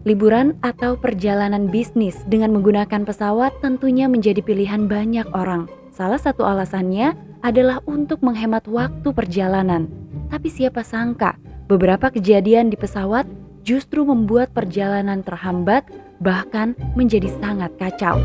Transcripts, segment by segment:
Liburan atau perjalanan bisnis dengan menggunakan pesawat tentunya menjadi pilihan banyak orang. Salah satu alasannya adalah untuk menghemat waktu perjalanan. Tapi siapa sangka, beberapa kejadian di pesawat justru membuat perjalanan terhambat, bahkan menjadi sangat kacau.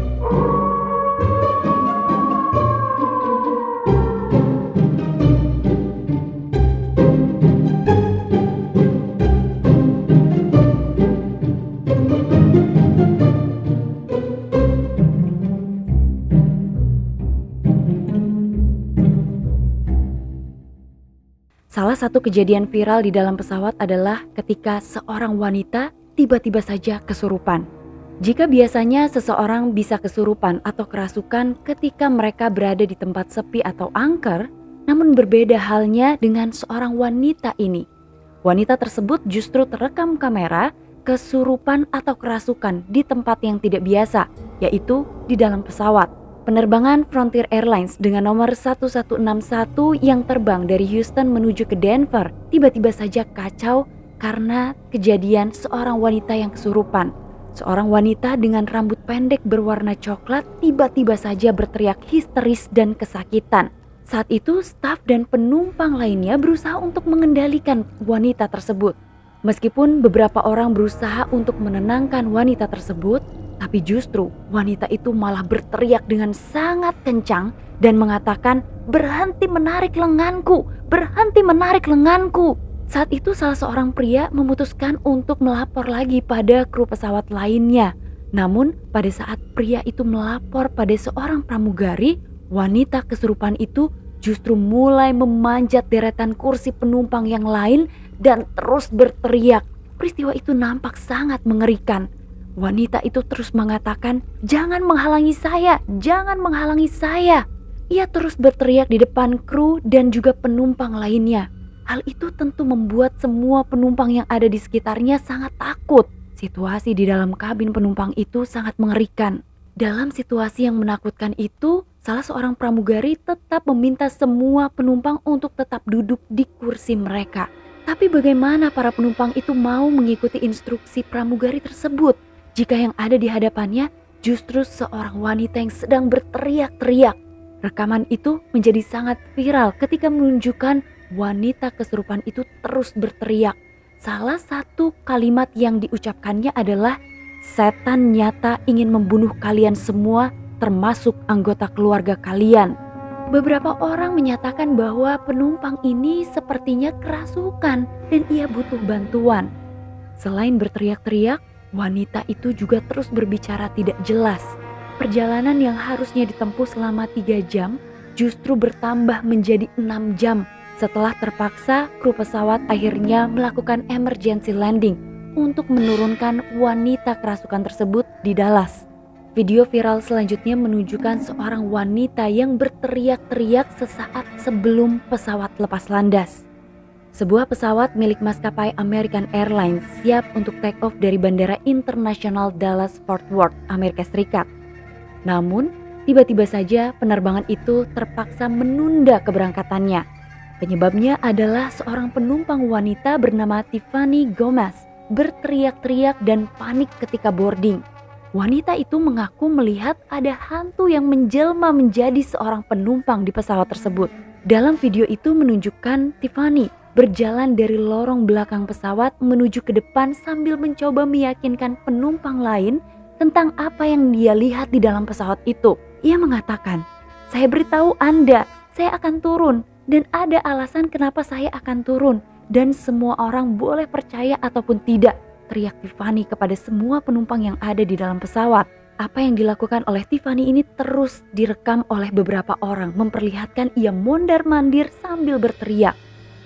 Salah satu kejadian viral di dalam pesawat adalah ketika seorang wanita tiba-tiba saja kesurupan. Jika biasanya seseorang bisa kesurupan atau kerasukan ketika mereka berada di tempat sepi atau angker, namun berbeda halnya dengan seorang wanita ini. Wanita tersebut justru terekam kamera kesurupan atau kerasukan di tempat yang tidak biasa, yaitu di dalam pesawat. Penerbangan Frontier Airlines dengan nomor 1161 yang terbang dari Houston menuju ke Denver tiba-tiba saja kacau karena kejadian seorang wanita yang kesurupan. Seorang wanita dengan rambut pendek berwarna coklat tiba-tiba saja berteriak histeris dan kesakitan. Saat itu staf dan penumpang lainnya berusaha untuk mengendalikan wanita tersebut. Meskipun beberapa orang berusaha untuk menenangkan wanita tersebut, tapi justru wanita itu malah berteriak dengan sangat kencang dan mengatakan, "Berhenti menarik lenganku, berhenti menarik lenganku." Saat itu salah seorang pria memutuskan untuk melapor lagi pada kru pesawat lainnya. Namun pada saat pria itu melapor pada seorang pramugari, wanita kesurupan itu justru mulai memanjat deretan kursi penumpang yang lain dan terus berteriak. Peristiwa itu nampak sangat mengerikan. Wanita itu terus mengatakan, "Jangan menghalangi saya, jangan menghalangi saya." Ia terus berteriak di depan kru dan juga penumpang lainnya. Hal itu tentu membuat semua penumpang yang ada di sekitarnya sangat takut. Situasi di dalam kabin penumpang itu sangat mengerikan. Dalam situasi yang menakutkan itu, salah seorang pramugari tetap meminta semua penumpang untuk tetap duduk di kursi mereka. Tapi bagaimana para penumpang itu mau mengikuti instruksi pramugari tersebut jika yang ada di hadapannya justru seorang wanita yang sedang berteriak-teriak? Rekaman itu menjadi sangat viral ketika menunjukkan wanita kesurupan itu terus berteriak. Salah satu kalimat yang diucapkannya adalah, "Setan nyata ingin membunuh kalian semua, termasuk anggota keluarga kalian." Beberapa orang menyatakan bahwa penumpang ini sepertinya kerasukan dan ia butuh bantuan. Selain berteriak-teriak, wanita itu juga terus berbicara tidak jelas. Perjalanan yang harusnya ditempuh selama 3 jam justru bertambah menjadi 6 jam setelah terpaksa kru pesawat akhirnya melakukan emergency landing untuk menurunkan wanita kerasukan tersebut di Dallas. Video viral selanjutnya menunjukkan seorang wanita yang berteriak-teriak sesaat sebelum pesawat lepas landas. Sebuah pesawat milik maskapai American Airlines siap untuk take off dari Bandara Internasional Dallas Fort Worth, Amerika Serikat. Namun, tiba-tiba saja penerbangan itu terpaksa menunda keberangkatannya. Penyebabnya adalah seorang penumpang wanita bernama Tiffany Gomez berteriak-teriak dan panik ketika boarding. Wanita itu mengaku melihat ada hantu yang menjelma menjadi seorang penumpang di pesawat tersebut. Dalam video itu menunjukkan Tiffany berjalan dari lorong belakang pesawat menuju ke depan sambil mencoba meyakinkan penumpang lain tentang apa yang dia lihat di dalam pesawat itu. Ia mengatakan, "Saya beritahu Anda, saya akan turun dan ada alasan kenapa saya akan turun dan semua orang boleh percaya ataupun tidak," teriak Tiffany kepada semua penumpang yang ada di dalam pesawat. Apa yang dilakukan oleh Tiffany ini terus direkam oleh beberapa orang, memperlihatkan ia mondar-mandir sambil berteriak.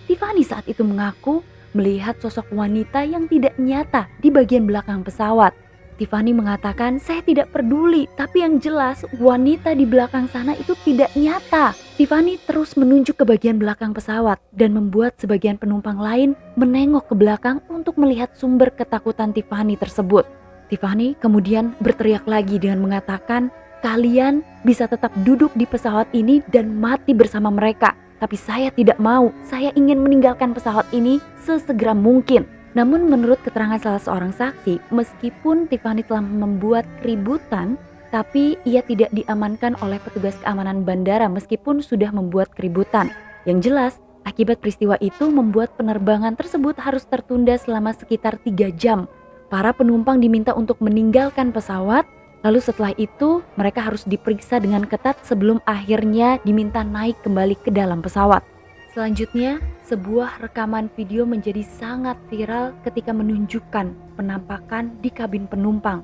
Tiffany saat itu mengaku melihat sosok wanita yang tidak nyata di bagian belakang pesawat. Tiffany mengatakan, "Saya tidak peduli, tapi yang jelas wanita di belakang sana itu tidak nyata." Tiffany terus menunjuk ke bagian belakang pesawat dan membuat sebagian penumpang lain menengok ke belakang untuk melihat sumber ketakutan Tiffany tersebut. Tiffany kemudian berteriak lagi dengan mengatakan, "Kalian bisa tetap duduk di pesawat ini dan mati bersama mereka. Tapi saya tidak mau, saya ingin meninggalkan pesawat ini sesegera mungkin." Namun menurut keterangan salah seorang saksi, meskipun Tiffany telah membuat keributan, tapi ia tidak diamankan oleh petugas keamanan bandara meskipun sudah membuat keributan. Yang jelas, akibat peristiwa itu membuat penerbangan tersebut harus tertunda selama sekitar 3 jam. Para penumpang diminta untuk meninggalkan pesawat, lalu setelah itu mereka harus diperiksa dengan ketat sebelum akhirnya diminta naik kembali ke dalam pesawat. Selanjutnya, sebuah rekaman video menjadi sangat viral ketika menunjukkan penampakan di kabin penumpang.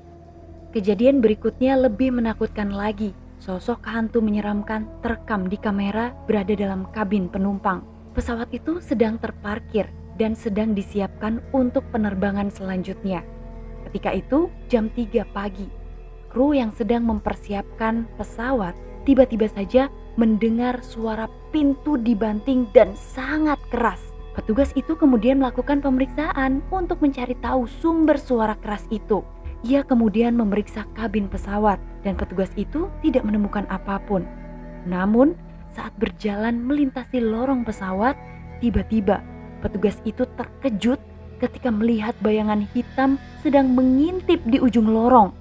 Kejadian berikutnya lebih menakutkan lagi. Sosok hantu menyeramkan terekam di kamera berada dalam kabin penumpang. Pesawat itu sedang terparkir dan sedang disiapkan untuk penerbangan selanjutnya. Ketika itu jam 3 pagi, kru yang sedang mempersiapkan pesawat tiba-tiba saja mendengar suara pintu dibanting dan sangat keras. Petugas itu kemudian melakukan pemeriksaan untuk mencari tahu sumber suara keras itu. Ia kemudian memeriksa kabin pesawat dan petugas itu tidak menemukan apapun. Namun saat berjalan melintasi lorong pesawat, tiba-tiba petugas itu terkejut ketika melihat bayangan hitam sedang mengintip di ujung lorong.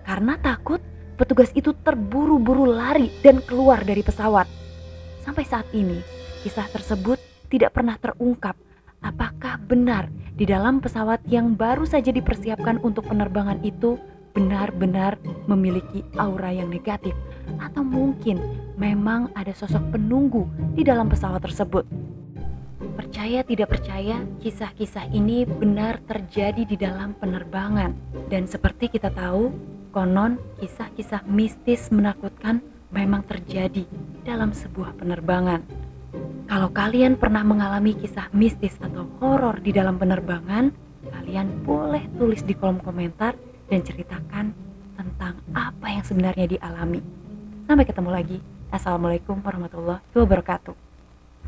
Karena takut, petugas itu terburu-buru lari dan keluar dari pesawat. Sampai saat ini, kisah tersebut tidak pernah terungkap apakah benar di dalam pesawat yang baru saja dipersiapkan untuk penerbangan itu benar-benar memiliki aura yang negatif, atau mungkin memang ada sosok penunggu di dalam pesawat tersebut. Percaya tidak percaya, kisah-kisah ini benar terjadi di dalam penerbangan. Dan seperti kita tahu, konon kisah-kisah mistis menakutkan memang terjadi dalam sebuah penerbangan. Kalau kalian pernah mengalami kisah mistis atau horor di dalam penerbangan, kalian boleh tulis di kolom komentar dan ceritakan tentang apa yang sebenarnya dialami. Sampai ketemu lagi. Assalamualaikum warahmatullahi wabarakatuh.